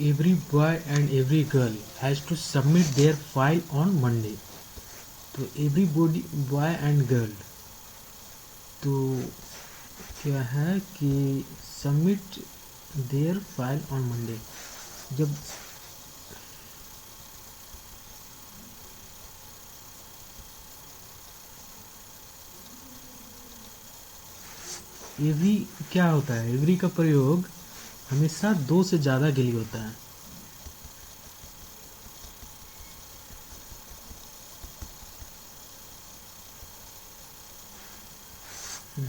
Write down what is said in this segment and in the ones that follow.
Every boy and every girl has to submit their file on Monday. तो every boy and girl, तो क्या है कि submit their file on Monday. जब every क्या होता है, एवरी का प्रयोग हमेशा दो से ज़्यादा के लिए होता है।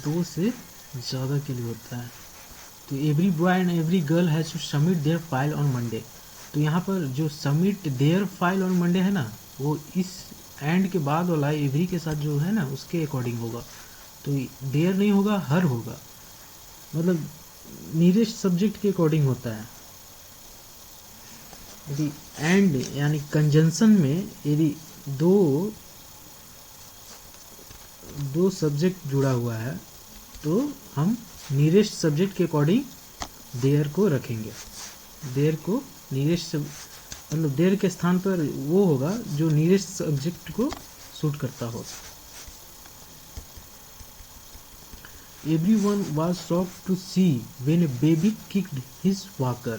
दो से ज़्यादा के लिए होता है। तो every boy and every girl has to submit their file on Monday. तो यहाँ पर जो submit their file on Monday है ना, वो इस एंड के बाद वाला एवरी के साथ जो है ना उसके अकॉर्डिंग होगा। तो देयर नहीं होगा, हर होगा, मतलब नीरेस्ट सब्जेक्ट के अकॉर्डिंग होता है। यदि एंड यानी कंजंक्शन में यदि दो सब्जेक्ट जुड़ा हुआ है तो हम नीरेस्ट सब्जेक्ट के अकॉर्डिंग देयर को रखेंगे। देयर को नीरेस्ट मतलब देयर के स्थान पर वो होगा जो नीरेस्ट सब्जेक्ट को सूट करता हो। Everyone was shocked to see when a baby kicked his walker.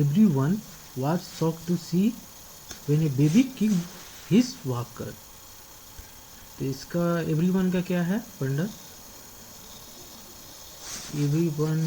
Everyone was shocked to see when a baby kicked his walker. तो इसका everyone का क्या है पंडा? Everyone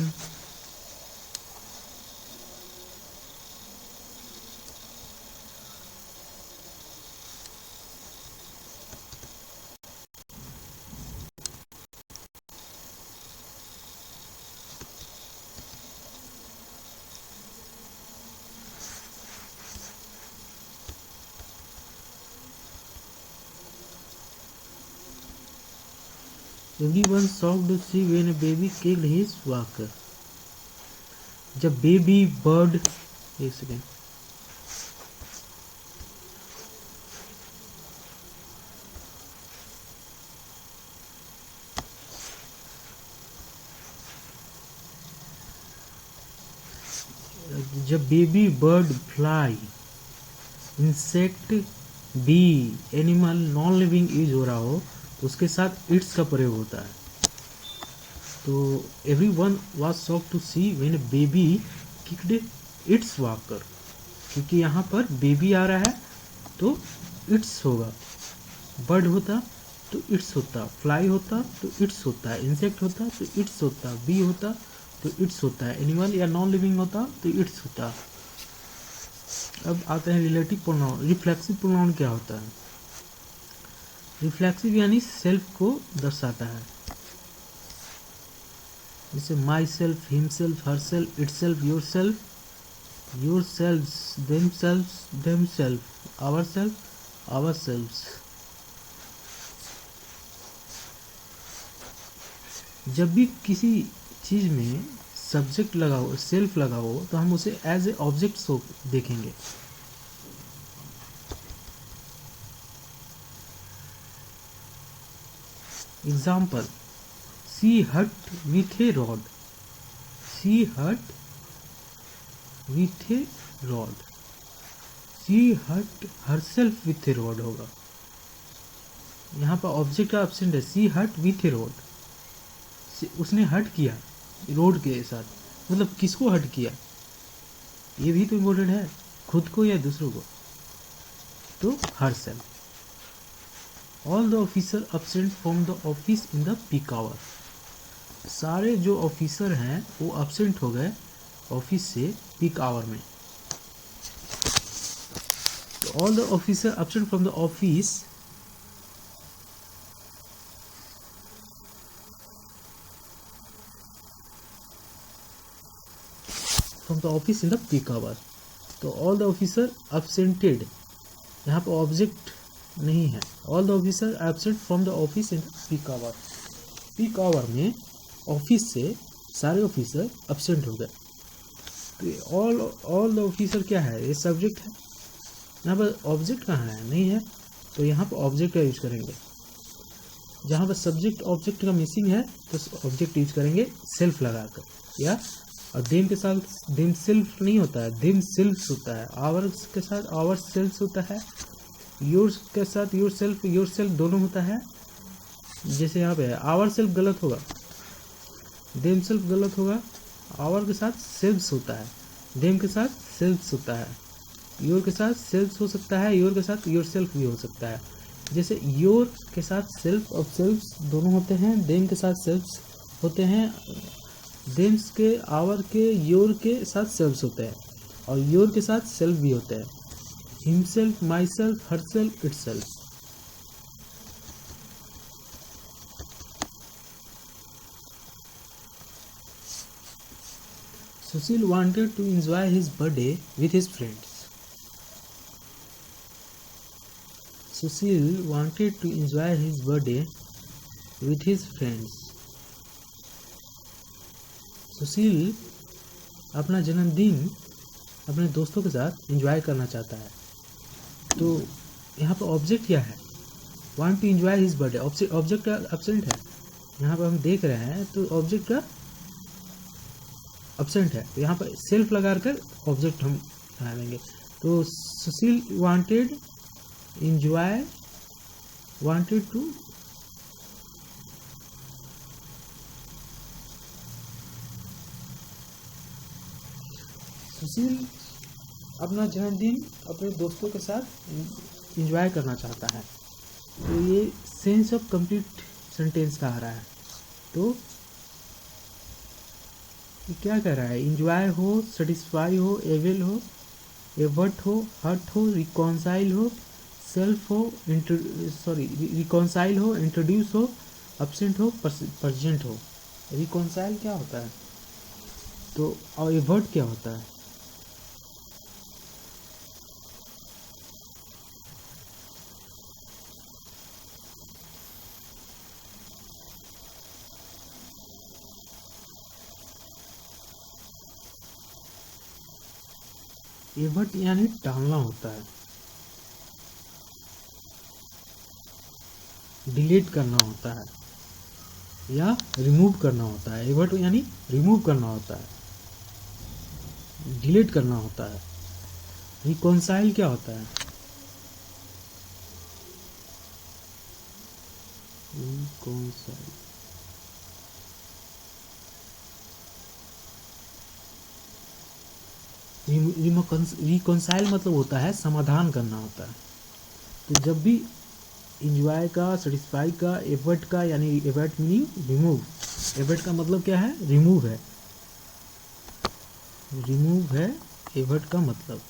Everyone shocked to see when a baby kicked his walker. जब baby bird, एक second, जब baby bird, fly, insect, bee, animal, non living use हो रहा हो तो उसके साथ इट्स का प्रयोग होता है। तो everyone was shocked to see when baby kicked its walker, क्योंकि यहाँ पर बेबी आ रहा है तो इट्स होगा। बर्ड होता तो इट्स होता, फ्लाई होता तो इट्स होता है, इंसेक्ट होता तो इट्स होता, बी होता तो इट्स होता है, एनिमल या नॉन लिविंग होता तो इट्स होता। अब आते हैं रिलेटिव प्रोनाउन। रिफ्लेक्सिव प्रोनाउन क्या होता है? रिफ्लेक्सिव यानी सेल्फ को दर्शाता है, जैसे myself, himself, herself, itself, yourself, yourselves, themselves, themself, ourself, ourselves. जब भी किसी चीज में सब्जेक्ट लगा हो, सेल्फ लगा हो, तो हम उसे एज ए ऑब्जेक्ट देखेंगे। एग्जाम्पल, सी हट विथ ए रॉड, सी हट विथ ए रॉड, सी हट हरसेल्फ विथ ए रॉड होगा। यहाँ पर ऑब्जेक्ट का एब्सेंट है, सी हट विथ ए रॉड, उसने हट किया रोड के साथ, मतलब किसको हट किया, ये भी तो इम्पोर्टेंट है, खुद को या दूसरों को, तो herself. All the officer absent from the office in the peak hour, सारे जो ऑफिसर हैं वो एब्सेंट हो गए ऑफिस से पीक आवर में। All the officer absent from the office from the office in the peak hour. तो all the officer एब्सेंटेड, यहाँ पर ऑब्जेक्ट नहीं है, all the officer absent from the office in the peak hour. Peak hour में office से सारे officer absent हो गए। तो ऑल द ऑफिसर क्या है, ये सब्जेक्ट है, यहाँ पर ऑब्जेक्ट कहाँ है, नहीं है, तो यहाँ पर ऑब्जेक्ट का यूज करेंगे। जहाँ पर सब्जेक्ट ऑब्जेक्ट का मिसिंग है तो ऑब्जेक्ट यूज करेंगे सेल्फ लगाकर या और देम के साथ देम सेल्फ नहीं होता है, देम सेल्फ्स होता है। आवर्स के साथ आवर सेल्फ्स होता है। योर्स के साथ योर सेल्फ दोनों होता है। जैसे यहाँ पे आवर सेल्फ गलत होगा, देम सेल्फ गलत होगा। आवर के साथ सेल्फ्स होता है, देम के साथ सेल्फ्स होता है। योर के साथ सेल्फ्स हो सकता है, योर के साथ योर सेल्फ भी हो सकता है। जैसे योर के साथ सेल्फ और सेल्फ्स दोनों होते हैं, देम के साथ सेल्फ्स होते हैं, देम्स के आवर के योर के साथ सेल्फ्स होते हैं, और योर के साथ सेल्फ भी होते हैं। Himself, my self, herself, it self. Sushil wanted to enjoy his birthday with his friends. Sushil wanted to enjoy his birthday with his friends. सुशील अपना जन्मदिन अपने दोस्तों के साथ एंजॉय करना चाहता है। तो यहाँ पर ऑब्जेक्ट क्या है? Want to enjoy his birthday, object का एब्सेंट है। यहाँ पर हम देख रहे हैं तो ऑब्जेक्ट का एब्सेंट है, तो यहाँ पर सेल्फ लगा कर ऑब्जेक्ट हम डालेंगे। तो सुशील वांटेड एंजॉय, वांटेड टू सुशील अपना जन्मदिन अपने दोस्तों के साथ एंजॉय करना चाहता है। तो ये सेंस ऑफ कंप्लीट सेंटेंस का आ रहा है। तो ये क्या कह रहा है? एंजॉय हो, सेटिस्फाई हो, एवेल हो, एवर्ट हो, हर्ट हो, रिकॉन्साइल हो, सेल्फ हो, रिकॉन्साइल हो, इंट्रोड्यूस हो, एब्सेंट हो, प्रेजेंट हो। रिकॉन्साइल क्या होता है? तो और एवर्ट क्या होता है? एवर्ट यानी टालना होता है, डिलीट करना होता है, या रिमूव करना होता है। एवर्ट यानी रिमूव करना होता है, डिलीट करना होता है। रिकॉन्साइल क्या होता है? रिकॉन्साइल रिकॉन्साइल मतलब होता है समाधान करना होता है। तो जब भी इंजॉय का, सेटिस्फाई का, एवर्ट का, यानी एवर्ट मीनिंग रिमूव, एवर्ट का मतलब क्या है? रिमूव है, रिमूव है एवर्ट का मतलब।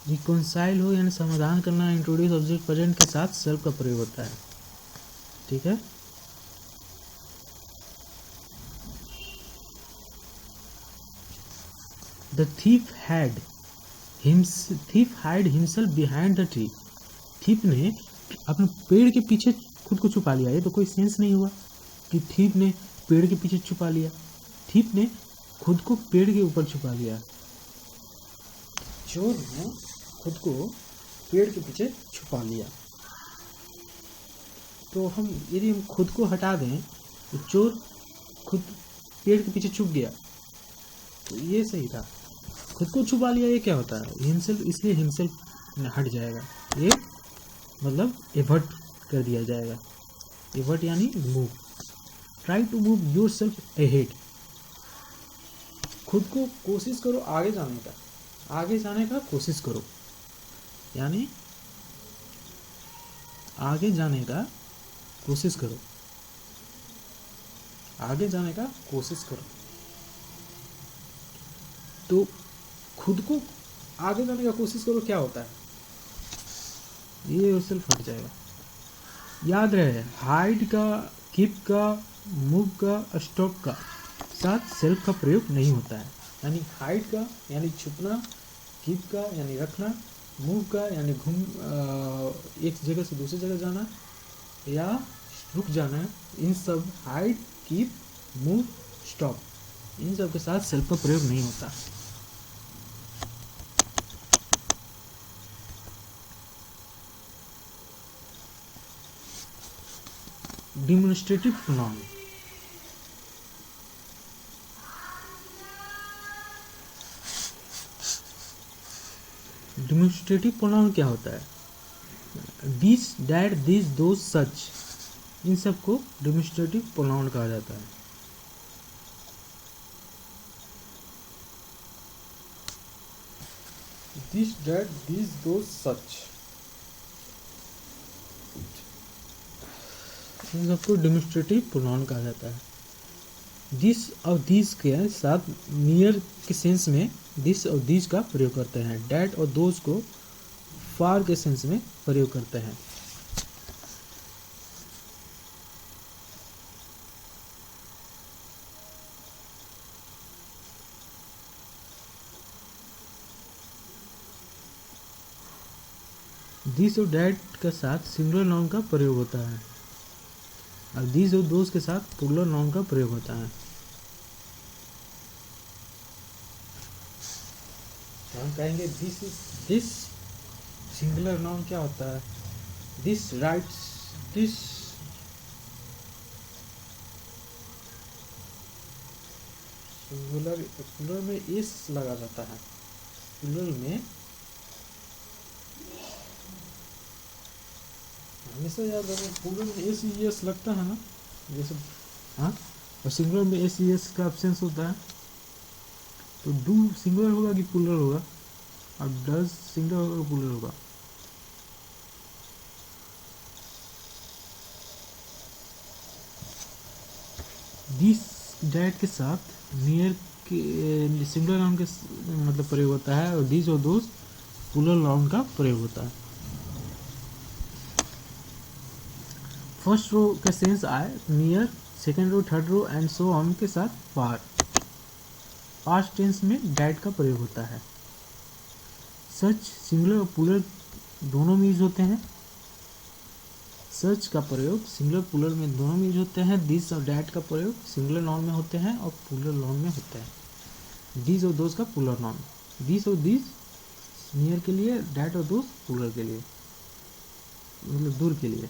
रिकॉन्साइल हो यानी समाधान करना, इंट्रोड्यूस ऑब्जेक्ट प्रेजेंट के साथ सेल्फ का प्रयोग होता है। ठीक है। The thief hide himself behind the tree. Thief ने अपने पेड़ के पीछे खुद को छुपा लिया। ये तो कोई सेंस नहीं हुआ कि थीफ ने पेड़ के पीछे छुपा लिया। थीफ ने खुद को पेड़ के ऊपर छुपा लिया। चोर ने खुद को पेड़ के पीछे छुपा लिया। तो हम यदि हम खुद को हटा दें तो चोर खुद पेड़ के पीछे छुप गया, तो ये सही था। खुद को छुपा लिया, ये क्या होता है? हिमसेल्फ, इसलिए हिमसेल्फ हट जाएगा। ये मतलब एवर्ट कर दिया जाएगा। एवर्ट यानी move. Try to move yourself ahead. खुद को कोशिश करो आगे जाने का, आगे जाने का कोशिश करो, यानी आगे जाने का कोशिश करो, आगे जाने का कोशिश करो। तो खुद को आगे जाने का कोशिश करो क्या होता है? ये सेल्फ हट जाएगा। याद रहे, हाइड का, कीप का, मूव का, स्टॉप का साथ सेल्फ का प्रयोग नहीं होता है। यानी हाइड का यानी छुपना, कीप का यानी रखना, मूव का यानी एक जगह से दूसरी जगह जाना या रुक जाना। इन सब hide, keep, move, stop in सब के साथ सेल्फ का प्रयोग नहीं होता। Demonstrative pronoun. डिमोन्स्ट्रेटिव प्रोनाउन क्या होता है? दिस, दैट, दिस, दोस, सच, इन सब को डिमोन्स्ट्रेटिव प्रोनाउन कहा जाता है। दिस, दैट, दिस, दोस, सच, इन सबको डिमोन्स्ट्रेटिव प्रोनाउन कहा जाता है। दिस और दिस के साथ नियर के सेंस में दिस और दिस का प्रयोग करते हैं। डैट और दोज को फार के सेंस में प्रयोग करते हैं। दिस और डैट के साथ सिंगुलर नाउन का प्रयोग होता है और दिस और दोज के साथ प्लूरल नाउन का प्रयोग होता है। तो हम कहेंगे दिस सिंगुलर नाउन क्या होता है? This writes, this singular, plural में एस लगा जाता है। प्लूरल में हमेशा याद रखो, प्लूरल में एस ई एस लगता है ना, जैसे हाँ, और सिंगुलर में एस ई एस का एब्सेंस होता है। तो डू सिंगुलर होगा कि प्लूरल होगा? और डज सिंगुलर होगा कि प्लूरल होगा? दिस डैट के साथ नियर के सिंगुलर नाउन के मतलब प्रयोग होता है और दिस और दोस प्लूरल नाउन का प्रयोग होता है। फर्स्ट रो का सेंस आए near, second row, third row and so on के साथ फार। पास्ट टेंस में डैट का प्रयोग होता है। सच सिंगुलर और प्लूरल दोनों में यूज होते हैं। सच का प्रयोग सिंगुलर प्लूरल में दोनों में यूज होते हैं। दिस और डैट का प्रयोग सिंगुलर नाउन में होते हैं और प्लूरल नाउन में होते हैं। दिस और दोस का प्लूरल नाउन, दिस और दिस नियर के लिए, डैट और दोस प्लूरल के लिए, मतलब दूर के लिए।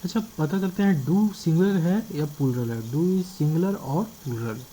अच्छा, पता करते हैं डू सिंगुलर है या प्लूरल है। डू इज सिंगुलर और प्लूरल।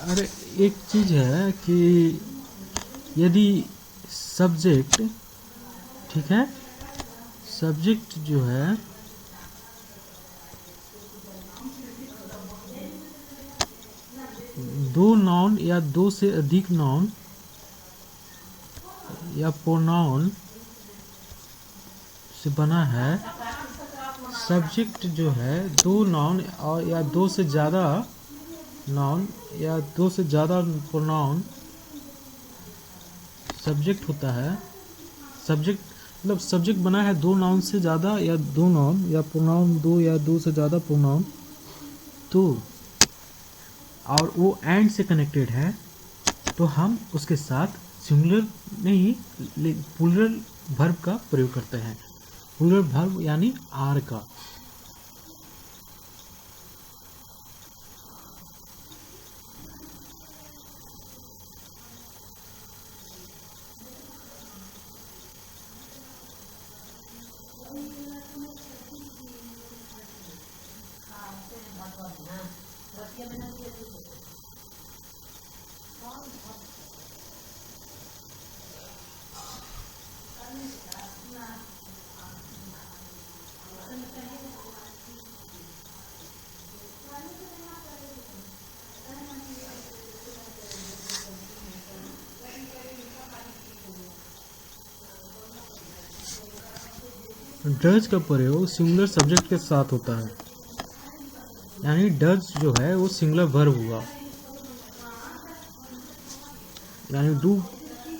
अरे एक चीज है कि यदि सब्जेक्ट, ठीक है, सब्जेक्ट जो है दो नाउन या दो से अधिक नाउन या प्रोनाउन से बना है। सब्जेक्ट जो है दो नाउन और या दो से ज़्यादा नाउन या दो से ज़्यादा प्रोनाउन सब्जेक्ट होता है। सब्जेक्ट मतलब सब्जेक्ट बना है दो नाउन से ज़्यादा या दो नाउन या प्रोनाउन दो या दो से ज़्यादा प्रोनाउन तो और वो एंड से कनेक्टेड है तो हम उसके साथ सिंगुलर नहीं प्लूरल वर्ब का प्रयोग करते हैं। प्लूरल वर्ब यानी आर का। डज का प्रयोग सिंगुलर सब्जेक्ट के साथ होता है, यानी डज जो है वो सिंगुलर वर्ब हुआ, यानी डू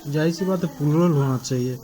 जाहिर सी बात है प्लूरल होना चाहिए।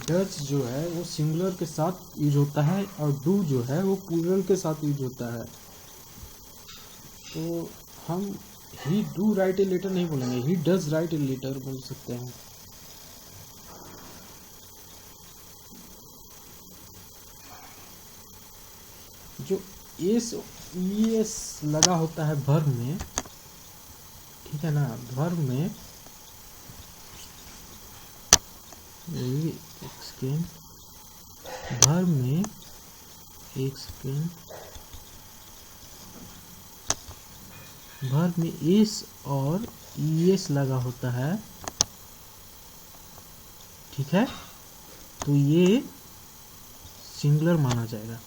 डज जो है वो सिंगुलर के साथ यूज होता है और डू जो है वो प्लूरल के साथ यूज होता है। तो हम ही डू राइट ए लेटर नहीं बोलेंगे, ही डज राइट ए लेटर बोल सकते हैं। जो एस एस लगा होता है वर्ब में, ठीक है ना, वर्ब में एक सेकेंड, वर्ब में एक सेकेंड, वर्ब में एस और ईएस लगा होता है, ठीक है, तो ये सिंगुलर माना जाएगा।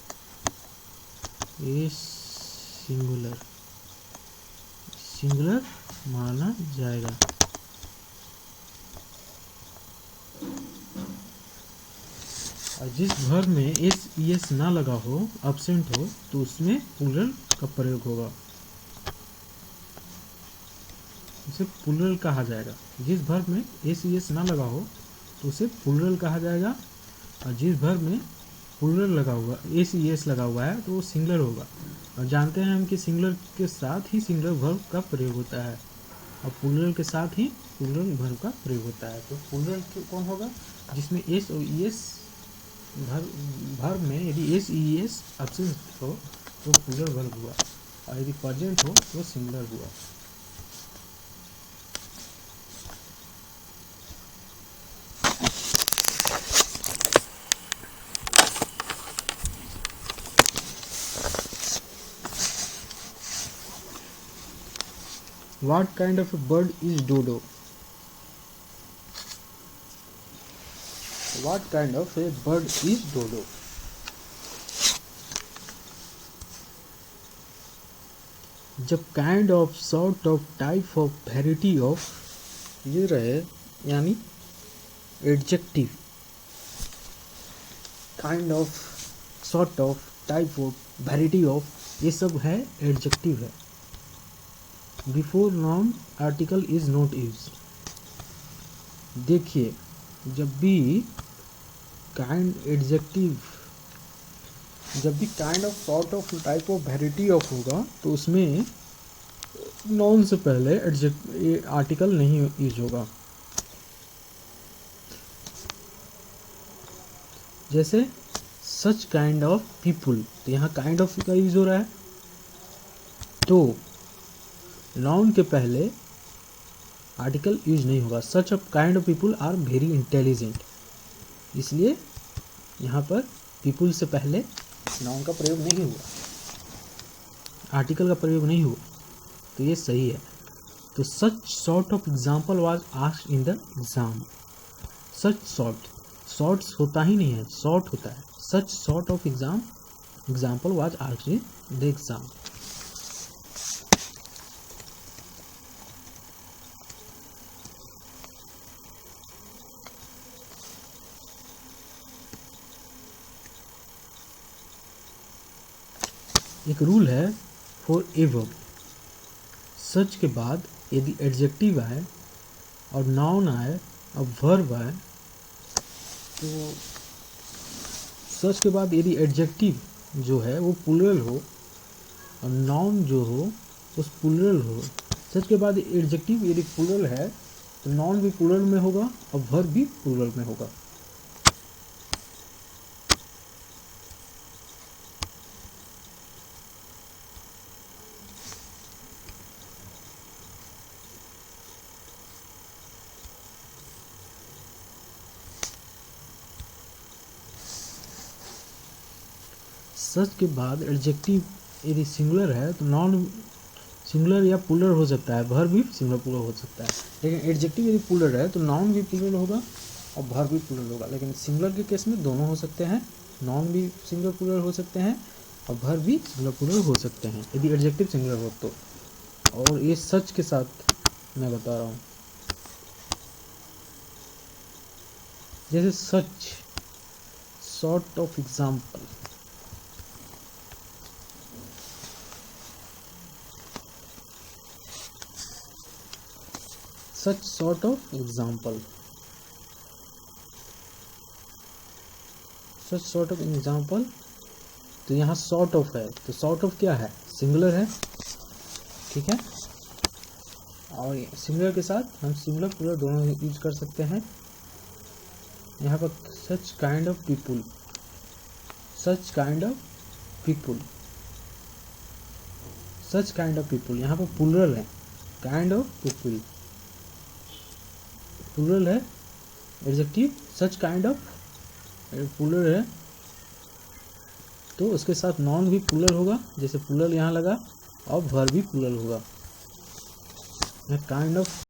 एस सिंगुलर सिंगुलर माना जाएगा। और जिस वर्ब में एस ईएस ना लगा हो, एब्सेंट हो, तो उसमें प्लूरल का प्रयोग होगा, उसे प्लूरल कहा जाएगा। जिस वर्ब में एस ईएस ना लगा हो तो उसे प्लूरल कहा जाएगा, और जिस वर्ब में प्लूरल लगा हुआ एस ईएस लगा हुआ है तो वो सिंगुलर होगा। और जानते हैं हम कि सिंगुलर के साथ ही सिंगुलर वर्ब का प्रयोग होता है और प्लूरल के साथ ही प्लूरल वर्ब का प्रयोग होता है। तो प्लूरल कौन होगा? जिसमें एस और ईएस वर्ब में यदि एस ई एस एब्सेंट हो तो प्लूरल वर्ब हुआ, और यदि प्रेजेंट हो तो सिंगुलर हुआ। What kind of a bird is dodo? What kind of a bird is dodo? जब kind of sort of type of variety of ये रहे, यानी adjective, kind of sort of type of variety of, ये सब है adjective है। Before noun article is not use. देखिए जब भी काइंड एडजेक्टिव, जब भी kind of, sort of, type of, variety of होगा तो उसमें नाउन से पहले आर्टिकल नहीं यूज होगा। जैसे सच काइंड ऑफ पीपुल, तो यहाँ काइंड ऑफ का यूज हो रहा है, तो नाउन के पहले आर्टिकल यूज नहीं होगा। Such of kind of people are very intelligent, इसलिए यहाँ पर पीपुल से पहले नाउन का प्रयोग नहीं हुआ, आर्टिकल का प्रयोग नहीं हुआ, तो ये सही है। तो सच sort of example was asked in the exam. Such sort, shorts होता ही नहीं है, शॉर्ट होता है। सच sort of example was asked in the exam. एक रूल है फॉर ए वर्ब, सच के बाद यदि एडजेक्टिव आए और नाउन आए और वर्ब आए, तो सच के बाद यदि एडजेक्टिव जो है वो प्लूरल हो और नाउन जो हो उस प्लूरल हो, सच के बाद एडजेक्टिव यदि प्लूरल है तो नाउन भी प्लूरल में होगा और वर्ब भी प्लूरल में होगा। सच के बाद एडजेक्टिव यदि सिंगुलर है तो नॉन सिंगुलर या प्लूरल हो सकता है, वर्ब भी सिंगुलर प्लूरल हो सकता है। लेकिन एडजेक्टिव यदि प्लूरल है तो नाउन भी प्लूरल होगा और वर्ब भी प्लूरल होगा। लेकिन सिंगुलर के केस में दोनों हो सकते हैं, नाउन भी सिंगुलर प्लूरल हो सकते हैं और वर्ब भी सिंगुलर प्लूरल हो सकते हैं यदि एडजेक्टिव सिंगुलर हो तो। और ये सच के साथ मैं बता रहा हूँ, जैसे सच sort of example, such sort of example, such sort of example, तो यहाँ सॉर्ट ऑफ है, तो सॉर्ट ऑफ क्या है, सिंगुलर है, ठीक है। और सिंगुलर के साथ हम सिंगुलर प्लूरल दोनों यूज कर सकते हैं। यहाँ पर such kind of people, such kind of people, such kind of people, यहाँ पर प्लूरल है, काइंड ऑफ पीपुल प्लूरल है, adjective such kind of plural है, तो उसके साथ नाउन भी प्लूरल होगा, जैसे प्लूरल यहाँ लगा, और वर्ब भी प्लूरल होगा। Kind of